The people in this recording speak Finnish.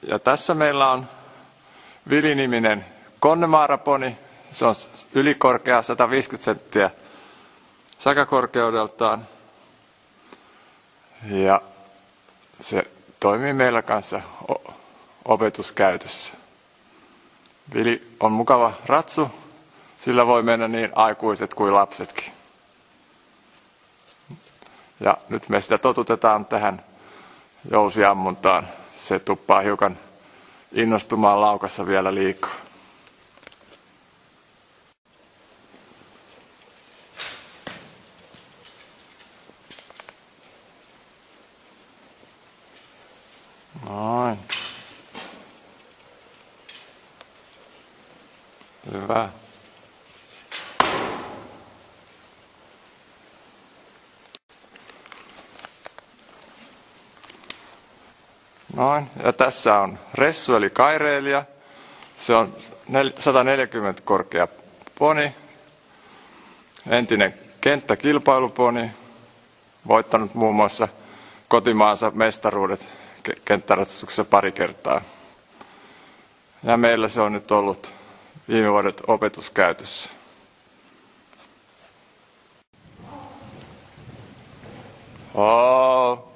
Ja tässä meillä on Vili-niminen Connemara-poni. Se on ylikorkea, 150 senttiä sakakorkeudeltaan. Ja se toimii meillä kanssa opetuskäytössä. Vili on mukava ratsu, sillä voi mennä niin aikuiset kuin lapsetkin. Ja nyt me sitä totutetaan tähän jousiammuntaan. Se tuppaa hiukan innostumaan laukassa vielä liikaa. Noin. Hyvä. Noin. Ja tässä on ressu eli kaireilija. Se on 140 korkea poni. Entinen kenttäkilpailuponi. Voittanut muun muassa kotimaansa mestaruudet kenttäratsastuksessa pari kertaa. Ja meillä se on nyt ollut viime vuodet opetuskäytössä. Oh.